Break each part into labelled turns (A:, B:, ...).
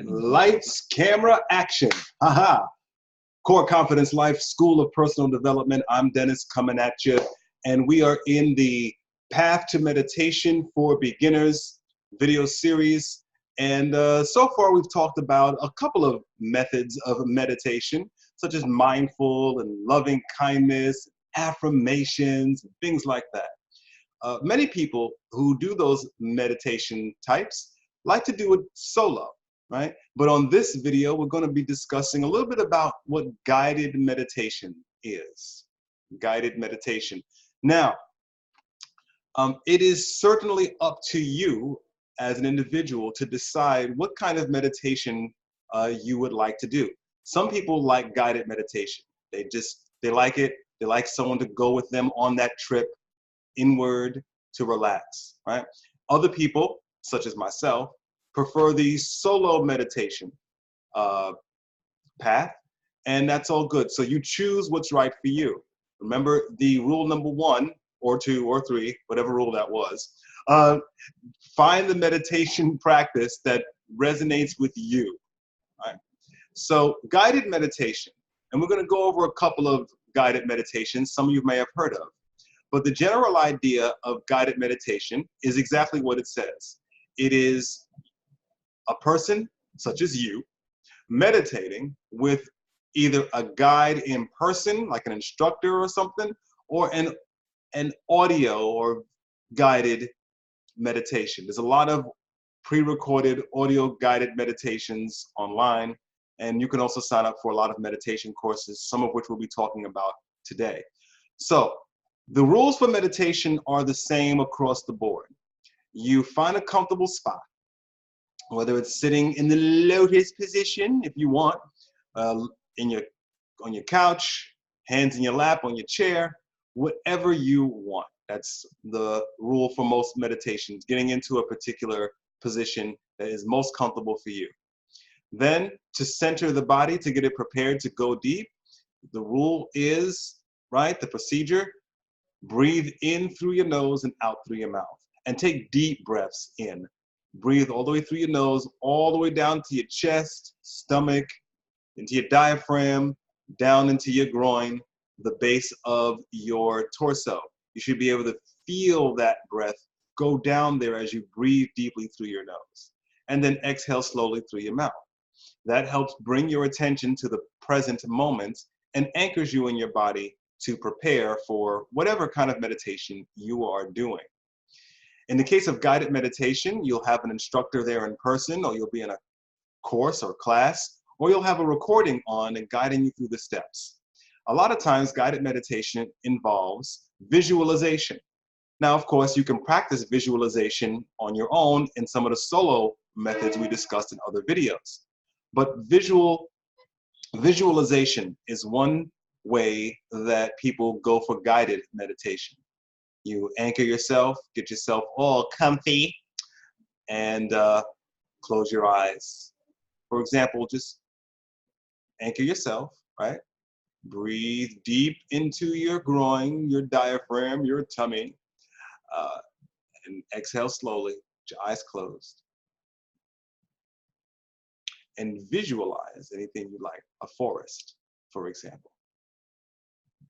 A: Lights, camera, action. Haha. Core Confidence Life School of Personal Development. I'm Dennis coming at you. And we are in the Path to Meditation for Beginners video series. And so far we've talked about a couple of methods of meditation, such as mindful and loving kindness, affirmations, things like that. Many people who do those meditation types like to do it solo, right? But on this video, we're going to be discussing a little bit about what guided meditation is. Guided meditation. Now, it is certainly up to you as an individual to decide what kind of meditation you would like to do. Some people like guided meditation. They like it. They like someone to go with them on that trip inward to relax, right? Other people, such as myself, prefer the solo meditation path, and that's all good. So you choose what's right for you. Remember the rule number 1 or 2 or 3, whatever rule that was. Find the meditation practice that resonates with you. Right? So guided meditation, and we're going to go over a couple of guided meditations some of you may have heard of. But the general idea of guided meditation is exactly what it says. It is a person, such as you, meditating with either a guide in person, like an instructor or something, or an audio or guided meditation. There's a lot of pre-recorded audio guided meditations online, and you can also sign up for a lot of meditation courses, some of which we'll be talking about today. So the rules for meditation are the same across the board. You find a comfortable spot, whether it's sitting in the lotus position, if you want, on your couch, hands in your lap, on your chair, whatever you want. That's the rule for most meditations, getting into a particular position that is most comfortable for you. Then, to center the body, to get it prepared to go deep, the rule is, right, the procedure, breathe in through your nose and out through your mouth. And take deep breaths in. Breathe all the way through your nose, all the way down to your chest, stomach, into your diaphragm, down into your groin, the base of your torso. You should be able to feel that breath go down there as you breathe deeply through your nose. And then exhale slowly through your mouth. That helps bring your attention to the present moment and anchors you in your body to prepare for whatever kind of meditation you are doing. In the case of guided meditation, you'll have an instructor there in person, or you'll be in a course or class, or you'll have a recording on and guiding you through the steps. A lot of times, guided meditation involves visualization. Now, of course, you can practice visualization on your own in some of the solo methods we discussed in other videos. But visualization is one way that people go for guided meditation. You anchor yourself, get yourself all comfy, and close your eyes. For example, just anchor yourself, right? Breathe deep into your groin, your diaphragm, your tummy, and exhale slowly, with your eyes closed. And visualize anything you like, a forest, for example.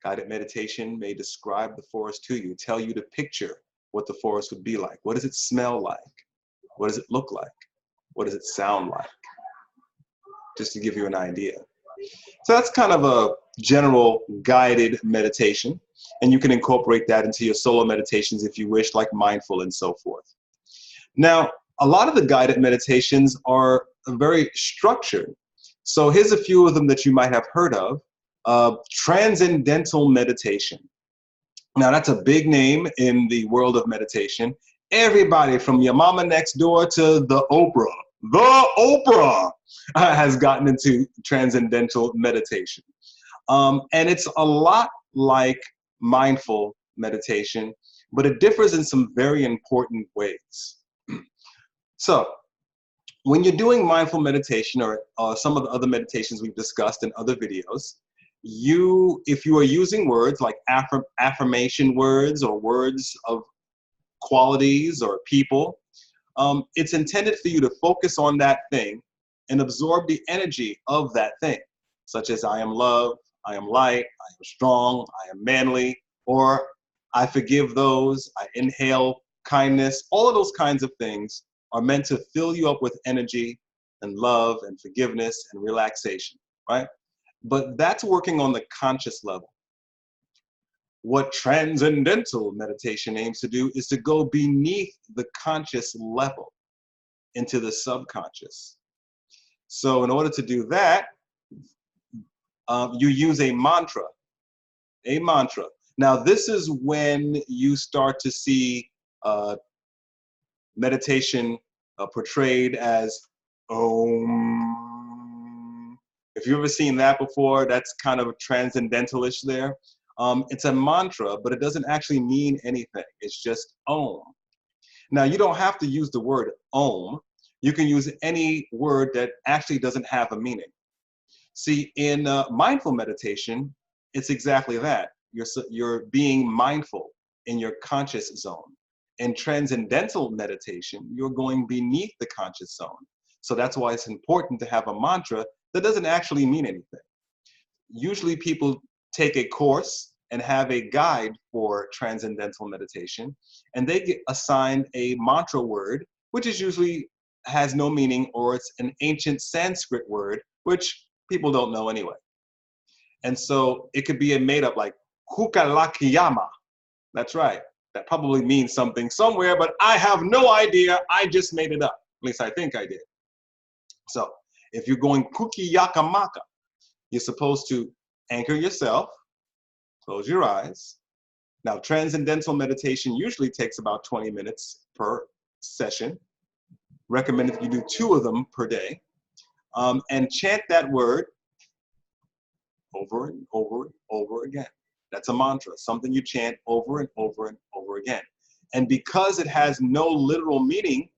A: Guided meditation may describe the forest to you, tell you to picture what the forest would be like. What does it smell like? What does it look like? What does it sound like? Just to give you an idea. So that's kind of a general guided meditation, and you can incorporate that into your solo meditations if you wish, like mindful and so forth. Now, a lot of the guided meditations are very structured. So here's a few of them that you might have heard of. Transcendental meditation. Now that's a big name in the world of meditation. Everybody from your mama next door to the Oprah has gotten into transcendental meditation. And it's a lot like mindful meditation, but it differs in some very important ways. So when you're doing mindful meditation or some of the other meditations we've discussed in other videos, if you are using words like affirmation words or words of qualities or people, it's intended for you to focus on that thing and absorb the energy of that thing, such as I am love, I am light, I am strong, I am manly, or I forgive those, I inhale kindness. All of those kinds of things are meant to fill you up with energy and love and forgiveness and relaxation, right? But that's working on the conscious level. What transcendental meditation aims to do is to go beneath the conscious level into the subconscious. So in order to do that, you use a mantra, a mantra. Now, this is when you start to see meditation portrayed as Om. If you've ever seen that before, that's kind of transcendentalish there. It's a mantra, but it doesn't actually mean anything. It's just Om. Now, you don't have to use the word Om. You can use any word that actually doesn't have a meaning. See, in mindful meditation, it's exactly that. You're being mindful in your conscious zone. In transcendental meditation, you're going beneath the conscious zone. So that's why it's important to have a mantra that doesn't actually mean anything. Usually people take a course and have a guide for transcendental meditation, and they get assigned a mantra word, which is usually has no meaning, or it's an ancient Sanskrit word, which people don't know anyway. And so it could be a made up like Kukalakiyama. That's right. That probably means something somewhere, but I have no idea. I just made it up. At least I think I did. So if you're going Kukiyakamaka, you're supposed to anchor yourself, close your eyes. Now, transcendental meditation usually takes about 20 minutes per session. Recommend if you do 2 of them per day. And chant that word over and over and over again. That's a mantra, something you chant over and over and over again. And because it has no literal meaning,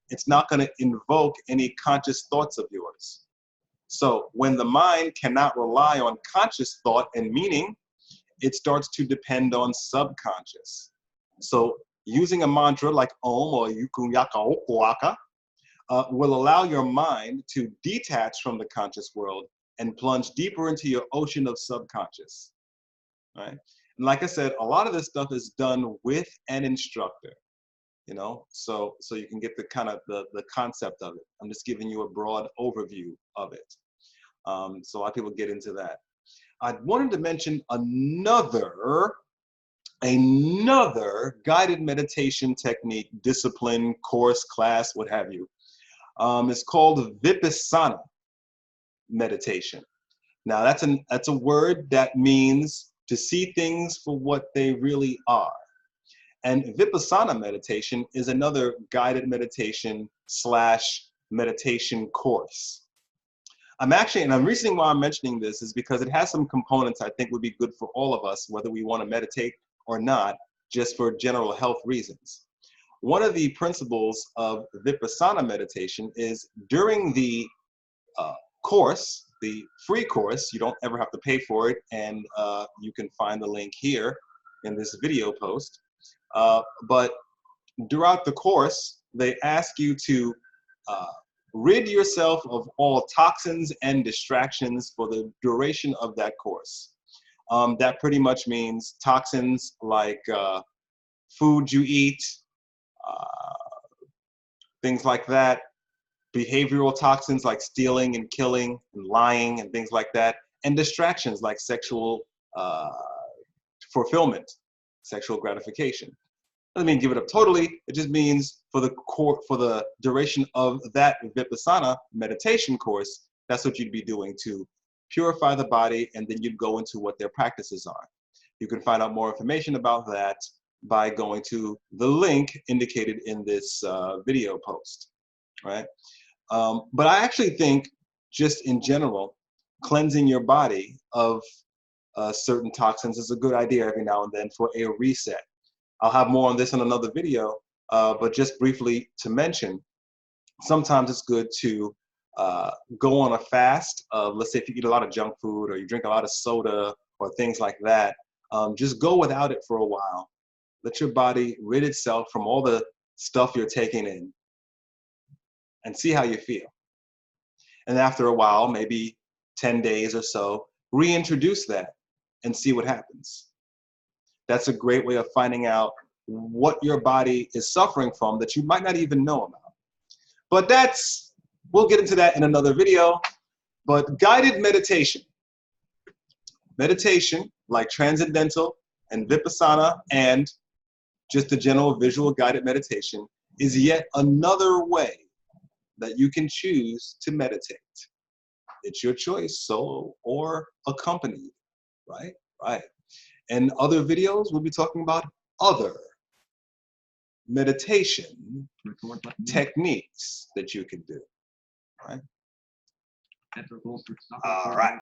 A: it's not going to invoke any conscious thoughts of yours. So when the mind cannot rely on conscious thought and meaning, it starts to depend on subconscious. So using a mantra like Om or Yukunyaka Okuaka will allow your mind to detach from the conscious world and plunge deeper into your ocean of subconscious, right? And like I said, a lot of this stuff is done with an instructor, you know, so you can get the kind of the concept of it. I'm just giving you a broad overview of it. So a lot of people get into that. I wanted to mention another guided meditation technique, discipline, course, class, what have you. It's called Vipassana meditation. Now that's a word that means to see things for what they really are. And Vipassana meditation is another guided meditation / meditation course. And the reason why I'm mentioning this is because it has some components I think would be good for all of us, whether we want to meditate or not, just for general health reasons. One of the principles of Vipassana meditation is during the course, the free course, you don't ever have to pay for it, and you can find the link here in this video post. But throughout the course, they ask you to rid yourself of all toxins and distractions for the duration of that course. That pretty much means toxins like food you eat, things like that, behavioral toxins like stealing and killing and lying and things like that, and distractions like sexual fulfillment, sexual gratification. Doesn't mean give it up totally. It just means for the duration of that Vipassana meditation course, that's what you'd be doing to purify the body, and then you'd go into what their practices are. You can find out more information about that by going to the link indicated in this video post, right? But I actually think, just in general, cleansing your body of certain toxins is a good idea every now and then for a reset. I'll have more on this in another video, but just briefly to mention, sometimes it's good to go on a fast. Let's say if you eat a lot of junk food or you drink a lot of soda or things like that, just go without it for a while. Let your body rid itself from all the stuff you're taking in and see how you feel. And after a while, maybe 10 days or so, reintroduce that and see what happens. That's a great way of finding out what your body is suffering from that you might not even know about. But we'll get into that in another video. But guided meditation, like transcendental and Vipassana and just a general visual guided meditation, is yet another way that you can choose to meditate. It's your choice, solo or accompanied, right? Right. In other videos, we'll be talking about other meditation techniques that you can do, right? All right.